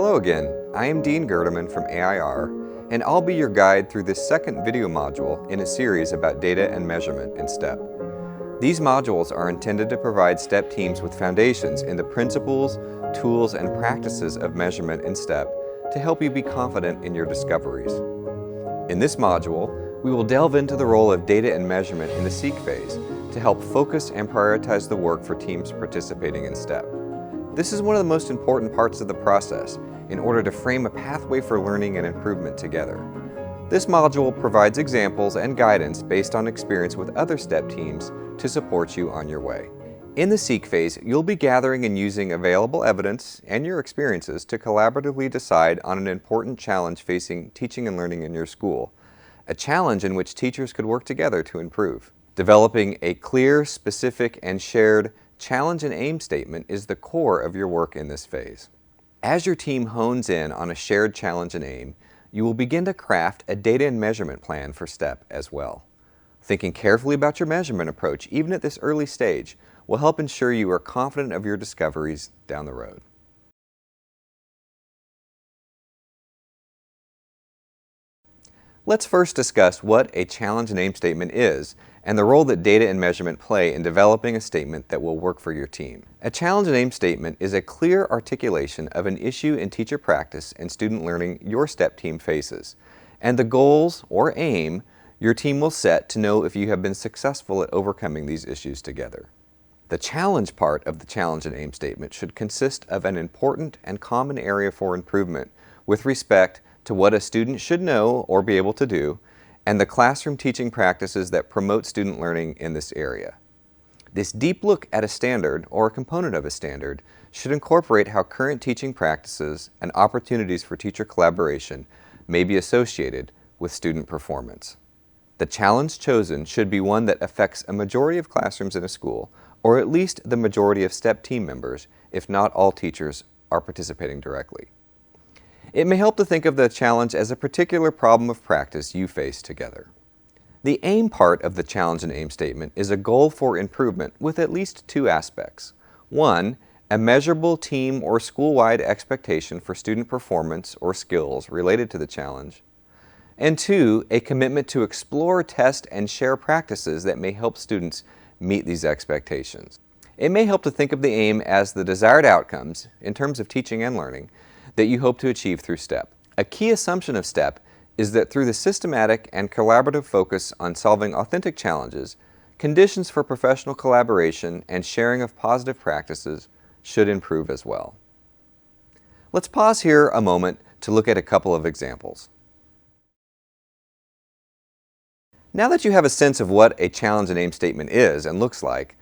Hello again, I am Dean Gerdeman from AIR, and I'll be your guide through this second video module in a series about data and measurement in STEP. These modules are intended to provide STEP teams with foundations in the principles, tools, and practices of measurement in STEP to help you be confident in your discoveries. In this module, we will delve into the role of data and measurement in the Seek phase to help focus and prioritize the work for teams participating in STEP. This is one of the most important parts of the process in order to frame a pathway for learning and improvement together. This module provides examples and guidance based on experience with other STEP teams to support you on your way. In the Seek phase, you'll be gathering and using available evidence and your experiences to collaboratively decide on an important challenge facing teaching and learning in your school, a challenge in which teachers could work together to improve. Developing a clear, specific, and shared challenge and aim statement is the core of your work in this phase. As your team hones in on a shared challenge and aim, you will begin to craft a data and measurement plan for STEP as well. Thinking carefully about your measurement approach, even at this early stage, will help ensure you are confident of your discoveries down the road. Let's first discuss what a challenge and aim statement is and the role that data and measurement play in developing a statement that will work for your team. A challenge and aim statement is a clear articulation of an issue in teacher practice and student learning your STEP team faces, and the goals or aim your team will set to know if you have been successful at overcoming these issues together. The challenge part of the challenge and aim statement should consist of an important and common area for improvement with respect to what a student should know or be able to do, and the classroom teaching practices that promote student learning in this area. This deep look at a standard or a component of a standard should incorporate how current teaching practices and opportunities for teacher collaboration may be associated with student performance. The challenge chosen should be one that affects a majority of classrooms in a school, or at least the majority of STEP team members, if not all teachers are participating directly. It may help to think of the challenge as a particular problem of practice you face together. The aim part of the challenge and aim statement is a goal for improvement with at least two aspects. One, a measurable team or school-wide expectation for student performance or skills related to the challenge. And two, a commitment to explore, test, and share practices that may help students meet these expectations. It may help to think of the aim as the desired outcomes, in terms of teaching and learning, that you hope to achieve through STEP. A key assumption of STEP is that through the systematic and collaborative focus on solving authentic challenges, conditions for professional collaboration and sharing of positive practices should improve as well. Let's pause here a moment to look at a couple of examples. Now that you have a sense of what a challenge and aim statement is and looks like,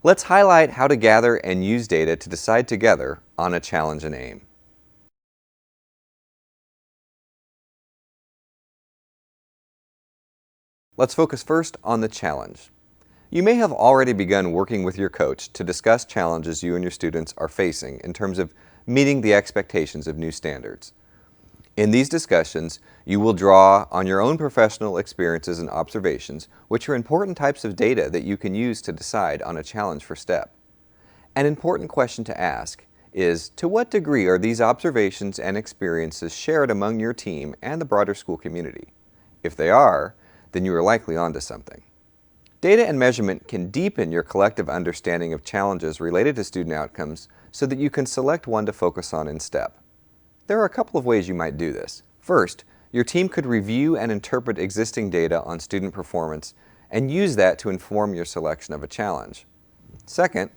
let's highlight how to gather and use data to decide together on a challenge and aim. Let's focus first on the challenge. You may have already begun working with your coach to discuss challenges you and your students are facing in terms of meeting the expectations of new standards. In these discussions, you will draw on your own professional experiences and observations, which are important types of data that you can use to decide on a challenge for STEP. An important question to ask is, to what degree are these observations and experiences shared among your team and the broader school community? If they are, then you are likely onto something. Data and measurement can deepen your collective understanding of challenges related to student outcomes so that you can select one to focus on in STEP. There are a couple of ways you might do this. First, your team could review and interpret existing data on student performance and use that to inform your selection of a challenge. Second,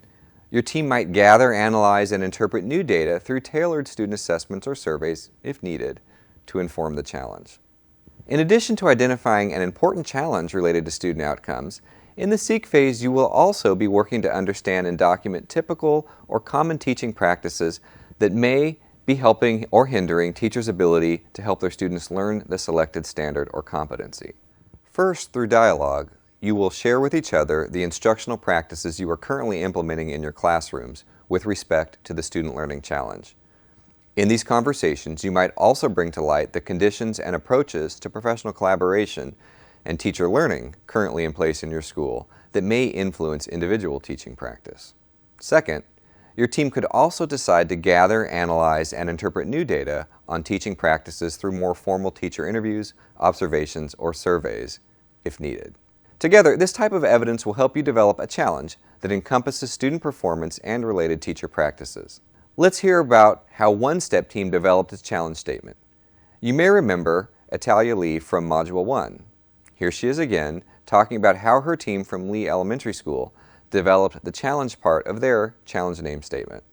your team might gather, analyze, and interpret new data through tailored student assessments or surveys, if needed, to inform the challenge. In addition to identifying an important challenge related to student outcomes, in the Seek phase you will also be working to understand and document typical or common teaching practices that may be helping or hindering teachers' ability to help their students learn the selected standard or competency. First, through dialogue, you will share with each other the instructional practices you are currently implementing in your classrooms with respect to the student learning challenge. In these conversations, you might also bring to light the conditions and approaches to professional collaboration and teacher learning currently in place in your school that may influence individual teaching practice. Second, your team could also decide to gather, analyze, and interpret new data on teaching practices through more formal teacher interviews, observations, or surveys, if needed. Together, this type of evidence will help you develop a challenge that encompasses student performance and related teacher practices. Let's hear about how One Step team developed its challenge statement. You may remember Atalia Lee from Module 1. Here she is again, talking about how her team from Lee Elementary School developed the challenge part of their challenge name statement.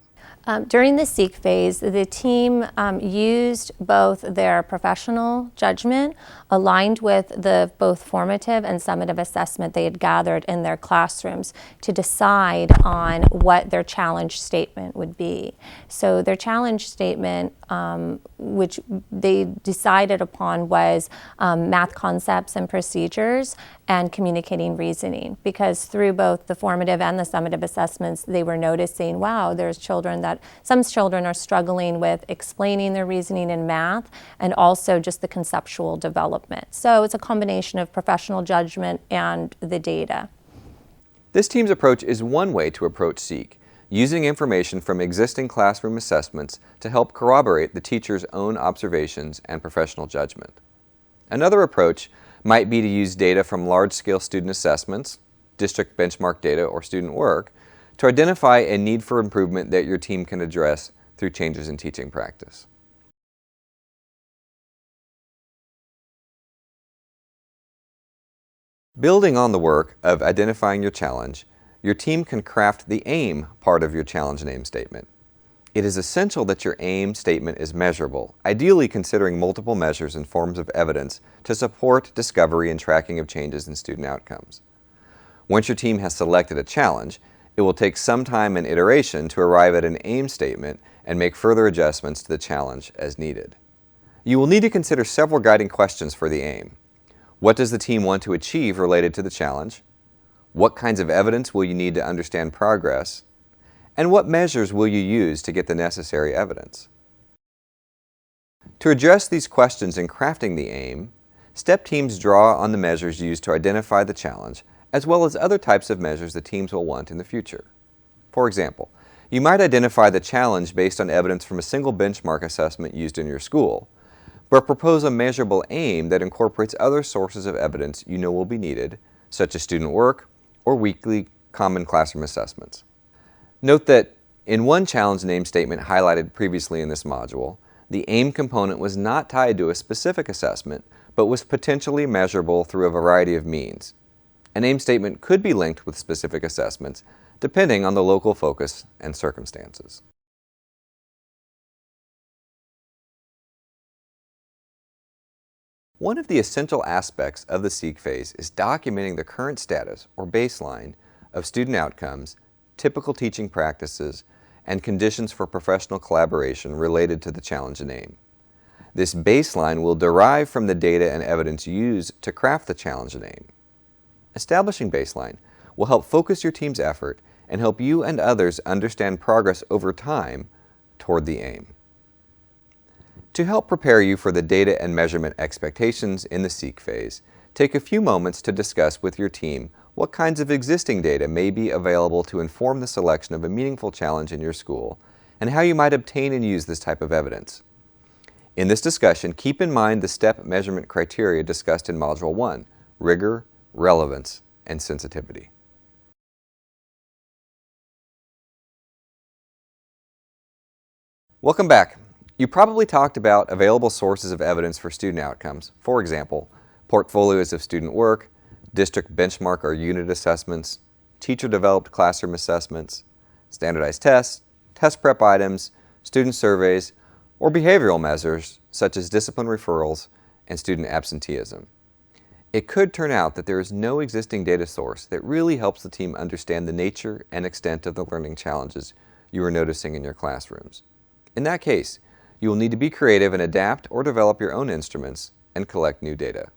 During the SEEK phase, the team used both their professional judgment aligned with the both formative and summative assessment they had gathered in their classrooms to decide on what their challenge statement would be. So their challenge statement, which they decided upon, was math concepts and procedures and communicating reasoning, because through both the formative and the summative assessments, they were noticing, wow, there's children that, some children are struggling with explaining their reasoning in math and also just the conceptual development. So it's a combination of professional judgment and the data. This team's approach is one way to approach SEEK, using information from existing classroom assessments to help corroborate the teacher's own observations and professional judgment. Another approach might be to use data from large-scale student assessments, district benchmark data, or student work to identify a need for improvement that your team can address through changes in teaching practice. Building on the work of identifying your challenge, your team can craft the AIM part of your challenge name statement. It is essential that your AIM statement is measurable, ideally considering multiple measures and forms of evidence to support discovery and tracking of changes in student outcomes. Once your team has selected a challenge, it will take some time and iteration to arrive at an AIM statement and make further adjustments to the challenge as needed. You will need to consider several guiding questions for the AIM. What does the team want to achieve related to the challenge? What kinds of evidence will you need to understand progress? And what measures will you use to get the necessary evidence? To address these questions in crafting the AIM, STEP teams draw on the measures used to identify the challenge, as well as other types of measures the teams will want in the future. For example, you might identify the challenge based on evidence from a single benchmark assessment used in your school, but propose a measurable AIM that incorporates other sources of evidence you know will be needed, such as student work or weekly common classroom assessments. Note that in one challenge name statement highlighted previously in this module, the AIM component was not tied to a specific assessment, but was potentially measurable through a variety of means. An AIM statement could be linked with specific assessments, depending on the local focus and circumstances. One of the essential aspects of the SEEK phase is documenting the current status or baseline of student outcomes, typical teaching practices, and conditions for professional collaboration related to the challenge name. This baseline will derive from the data and evidence used to craft the challenge name. Establishing baseline will help focus your team's effort and help you and others understand progress over time toward the AIM. To help prepare you for the data and measurement expectations in the SEEK phase, take a few moments to discuss with your team what kinds of existing data may be available to inform the selection of a meaningful challenge in your school, and how you might obtain and use this type of evidence. In this discussion, keep in mind the STEP measurement criteria discussed in Module 1, rigor, relevance, and sensitivity. Welcome back. You probably talked about available sources of evidence for student outcomes, for example, portfolios of student work, district benchmark or unit assessments, teacher-developed classroom assessments, standardized tests, test prep items, student surveys, or behavioral measures such as discipline referrals and student absenteeism. It could turn out that there is no existing data source that really helps the team understand the nature and extent of the learning challenges you are noticing in your classrooms. In that case, you will need to be creative and adapt or develop your own instruments and collect new data.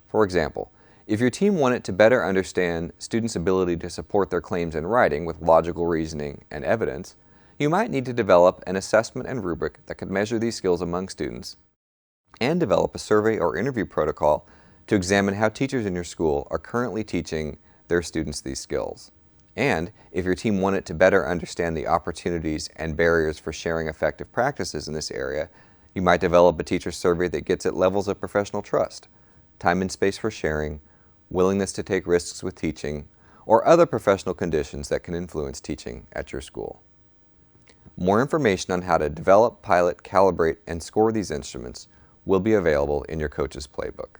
For example, if your team wanted to better understand students' ability to support their claims in writing with logical reasoning and evidence, you might need to develop an assessment and rubric that could measure these skills among students, and develop a survey or interview protocol to examine how teachers in your school are currently teaching their students these skills. And if your team wanted to better understand the opportunities and barriers for sharing effective practices in this area, you might develop a teacher survey that gets at levels of professional trust, time and space for sharing, willingness to take risks with teaching, or other professional conditions that can influence teaching at your school. More information on how to develop, pilot, calibrate, and score these instruments will be available in your Coach's Playbook.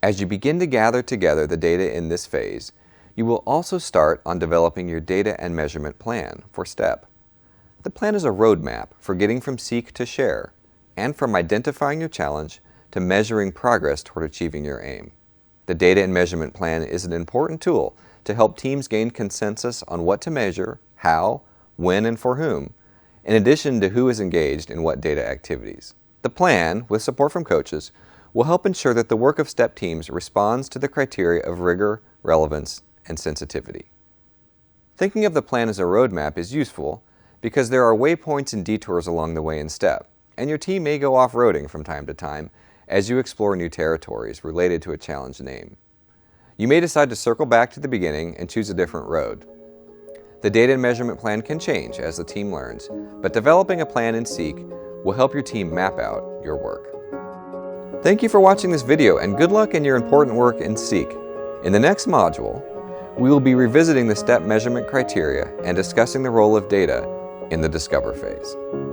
As you begin to gather together the data in this phase, you will also start on developing your data and measurement plan for STEP. The plan is a roadmap for getting from seek to share, and from identifying your challenge to measuring progress toward achieving your aim. The data and measurement plan is an important tool to help teams gain consensus on what to measure, how, when, and for whom, in addition to who is engaged in what data activities. The plan, with support from coaches, will help ensure that the work of STEP teams responds to the criteria of rigor, relevance, and sensitivity. Thinking of the plan as a roadmap is useful because there are waypoints and detours along the way in STEP, and your team may go off-roading from time to time as you explore new territories related to a challenge name. You may decide to circle back to the beginning and choose a different road. The data and measurement plan can change as the team learns, but developing a plan in SEEK will help your team map out your work. Thank you for watching this video, and good luck in your important work in SEEK. In the next module, we will be revisiting the STEP measurement criteria and discussing the role of data in the Discover phase.